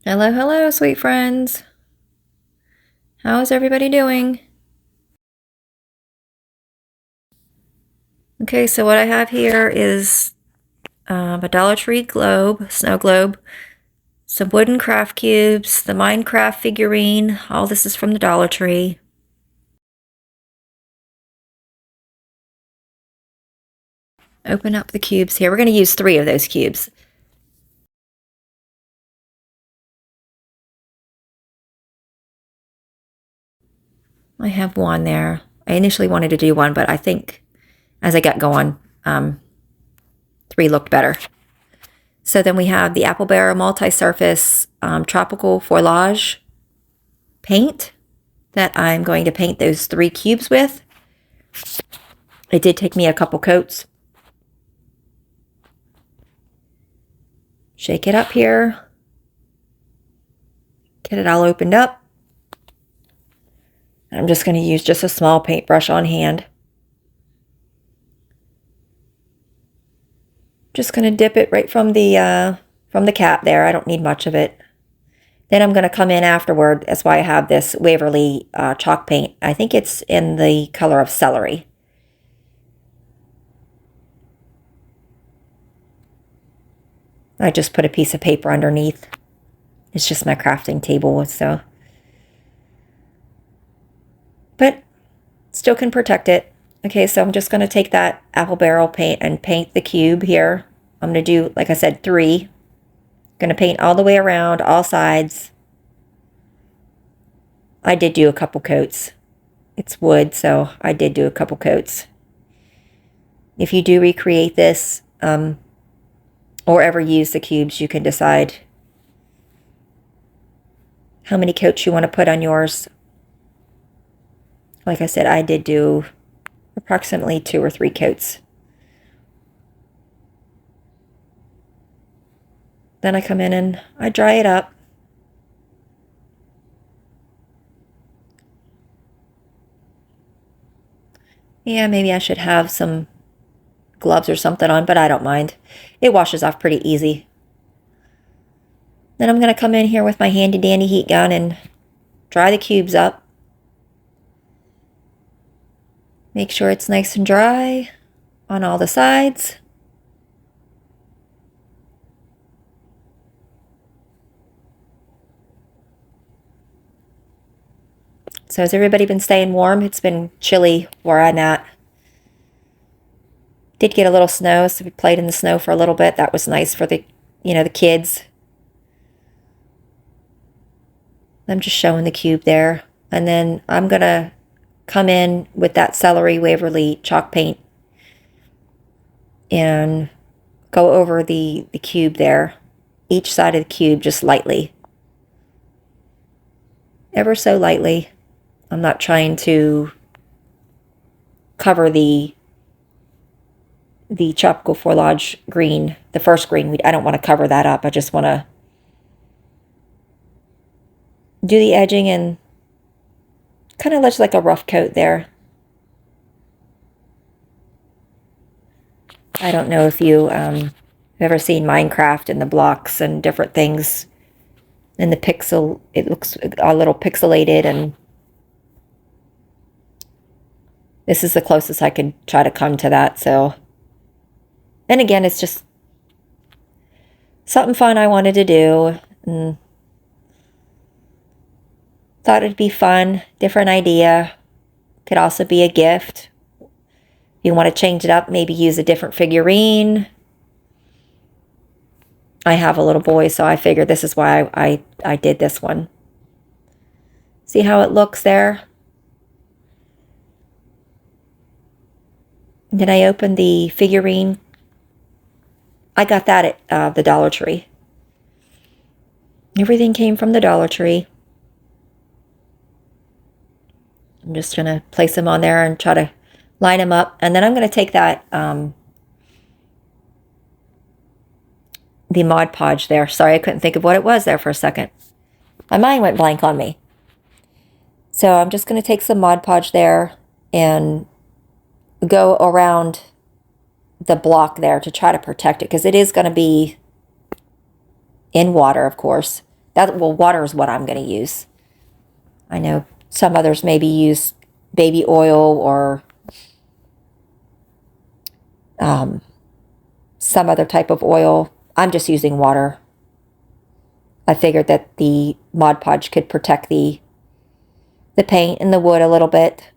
Hello, hello, sweet friends. How's everybody doing? Okay, so what I have here is a Dollar Tree globe, snow globe, some wooden craft cubes, the Minecraft figurine. All this is from the Dollar Tree. Open up the cubes here. We're going to use 3 of those cubes. I have 1 there. I initially wanted to do 1, but I think as I got going, 3 looked better. So then we have the Apple Barrel Multi-Surface Tropical Foliage paint that I'm going to paint those 3 cubes with. It did take me a couple coats. Shake it up here. Get it all opened up. I'm just going to use just a small paintbrush on hand. Just going to dip it right from the cap there. I don't need much of it. Then I'm going to come in afterward. That's why I have this Waverly chalk paint. I think it's in the color of celery. I just put a piece of paper underneath. It's just my crafting table, so. But still can protect it. Okay, so I'm just going to take that Apple Barrel paint and paint the cube here. I'm going to do, like I said, 3. Going to paint all the way around, all sides. I did do a couple coats. It's wood, so I did do a couple coats. If you do recreate this, or ever use the cubes, you can decide how many coats you want to put on yours. Like I said, I did do approximately 2 or 3 coats. Then I come in and I dry it up. Yeah, maybe I should have some gloves or something on, but I don't mind. It washes off pretty easy. Then I'm going to come in here with my handy dandy heat gun and dry the cubes up. Make sure it's nice and dry on all the sides. So has everybody been staying warm? It's been chilly where I'm at. Did get a little snow, so we played in the snow for a little bit. That was nice for the kids. I'm just showing the cube there. And then I'm going to come in with that Celery Waverly chalk paint and go over the cube there. Each side of the cube just lightly. Ever so lightly. I'm not trying to cover the tropical foliage green, the first green. I don't want to cover that up. I just want to do the edging and kind of looks like a rough coat there. I don't know if you have ever seen Minecraft and the blocks and different things. And the pixel, it looks a little pixelated, and this is the closest I could try to come to that. So, and again, it's just something fun I wanted to do. And thought it'd be fun, different idea. Could also be a gift. If you want to change it up, maybe use a different figurine. I have a little boy, so I figured this is why I did this one. See how it looks there? And then I opened the figurine. I got that at the Dollar Tree. Everything came from the Dollar Tree. I'm just going to place them on there and try to line them up. And then I'm going to take that, the Mod Podge there. Sorry, I couldn't think of what it was there for a second. My mind went blank on me. So I'm just going to take some Mod Podge there and go around the block there to try to protect it, because it is going to be in water, of course. Well, water is what I'm going to use. I know some others maybe use baby oil or some other type of oil. I'm just using water. I figured that the Mod Podge could protect the paint and the wood a little bit.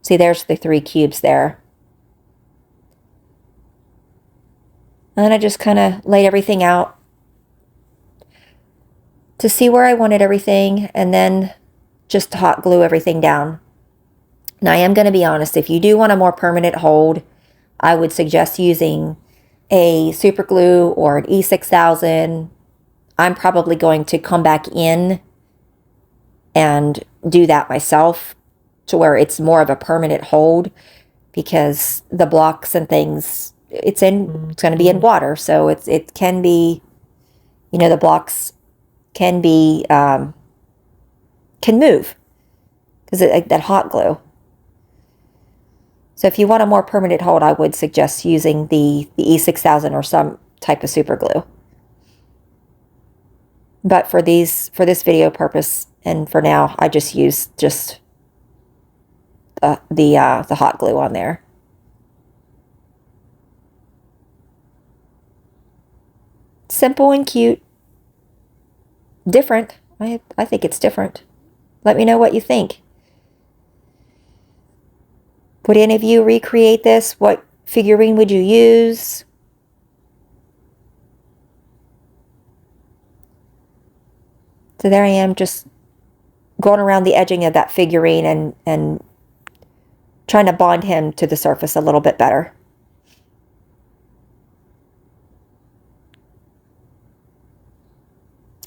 See, there's the 3 cubes there. And then I just kind of laid everything out to see where I wanted everything, and then just hot glue everything down. Now, I am going to be honest, if you do want a more permanent hold, I would suggest using a super glue or an E6000. I'm probably going to come back in and do that myself to where it's more of a permanent hold, because the blocks and things, it's going to be in water, so it can be, you know, the blocks can be can move because that hot glue. So if you want a more permanent hold, I would suggest using the E6000 or some type of super glue. But for this video purpose and for now, I just use the hot glue on there. Simple and cute. Different. I think it's different. Let me know what you think. Would any of you recreate this? What figurine would you use? So there I am, just going around the edging of that figurine and trying to bond him to the surface a little bit better.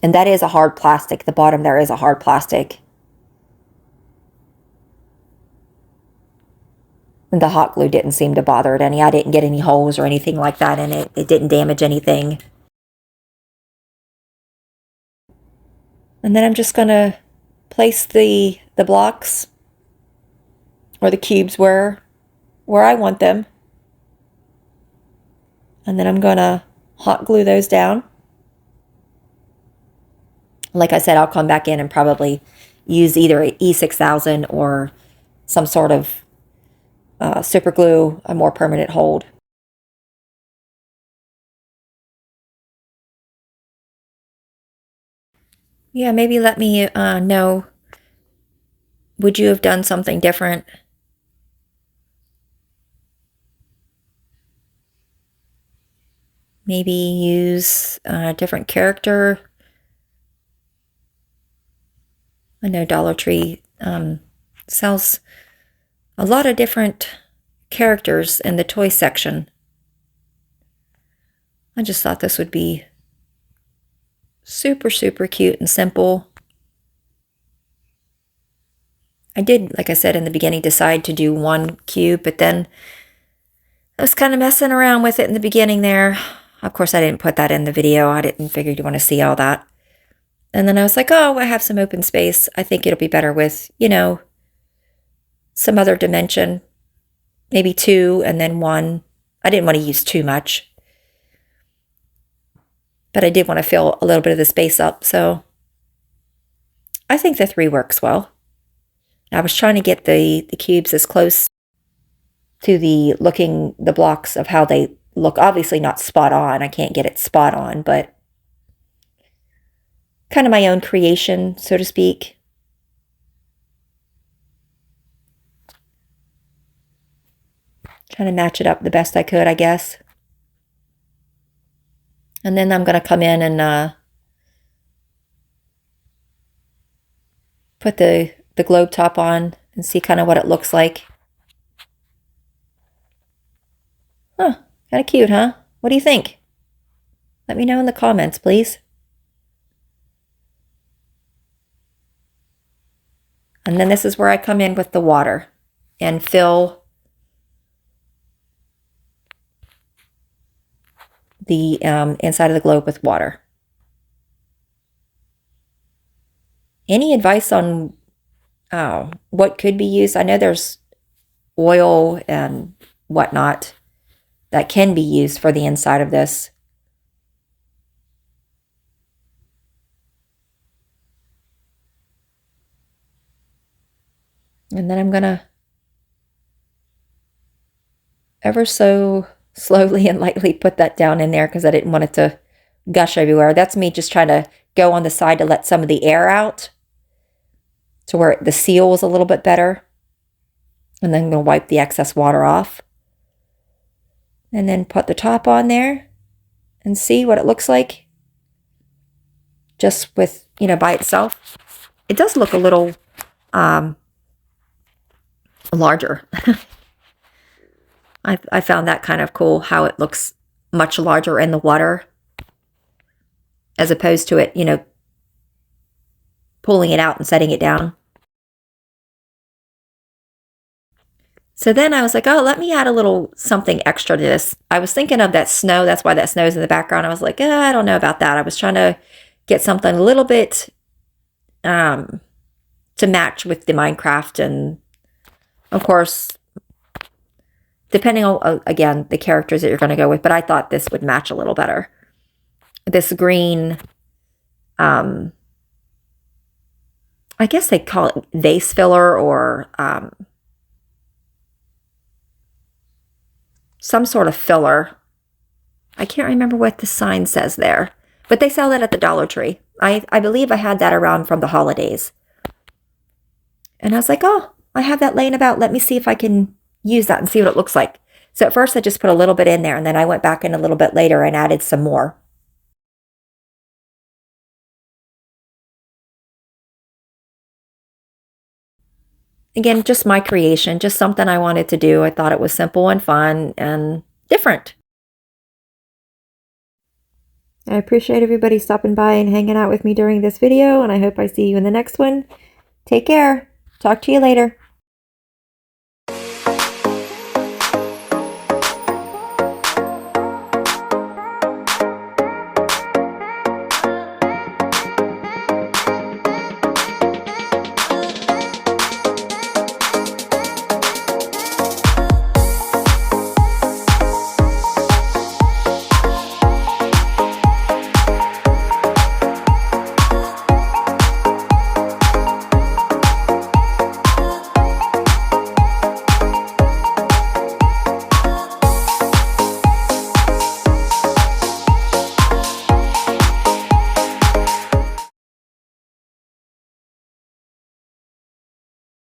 And that is a hard plastic. The bottom there is a hard plastic. And the hot glue didn't seem to bother it any. I didn't get any holes or anything like that in it. It didn't damage anything. And then I'm just going to place the blocks or the cubes where I want them. And then I'm going to hot glue those down. Like I said, I'll come back in and probably use either an E6000 or some sort of super glue, a more permanent hold. Yeah, maybe let me know, would you have done something different? Maybe use a different character. I know Dollar Tree sells a lot of different characters in the toy section. I just thought this would be super, super cute and simple. I did, like I said in the beginning, decide to do 1 cube, but then I was kind of messing around with it in the beginning there. Of course, I didn't put that in the video. I didn't figure you'd want to see all that. And then I was like, oh, I have some open space. I think it'll be better with, you know, some other dimension. Maybe 2 and then 1. I didn't want to use too much, but I did want to fill a little bit of the space up. So I think the 3 works well. I was trying to get the cubes as close to the blocks of how they look. Obviously not spot on. I can't get it spot on, but kind of my own creation, so to speak. Trying to match it up the best I could, I guess. And then I'm going to come in and put the globe top on and see kind of what it looks like. Huh, kind of cute, huh? What do you think? Let me know in the comments, please. And then this is where I come in with the water and fill the inside of the globe with water. Any advice on what could be used? I know there's oil and whatnot that can be used for the inside of this. And then I'm gonna ever so slowly and lightly put that down in there because I didn't want it to gush everywhere. That's me just trying to go on the side to let some of the air out to where the seal is a little bit better. And then I'm going to wipe the excess water off. And then put the top on there and see what it looks like. Just with, you know, by itself. It does look a little larger. I found that kind of cool, how it looks much larger in the water as opposed to it, you know, pulling it out and setting it down. So then I was like, oh, let me add a little something extra to this. I was thinking of that snow. That's why that snow's in the background. I was like, I don't know about that. I was trying to get something a little bit to match with the Minecraft. And of course, depending on, again, the characters that you're going to go with. But I thought this would match a little better. This green, I guess they call it vase filler or some sort of filler. I can't remember what the sign says there, but they sell that at the Dollar Tree. I believe I had that around from the holidays. And I was like, oh, I have that laying about. Let me see if I can use that and see what it looks like. So at first I just put a little bit in there, and then I went back in a little bit later and added some more. Again, just my creation, just something I wanted to do. I thought it was simple and fun and different. I appreciate everybody stopping by and hanging out with me during this video, and I hope I see you in the next one. Take care. Talk to you later.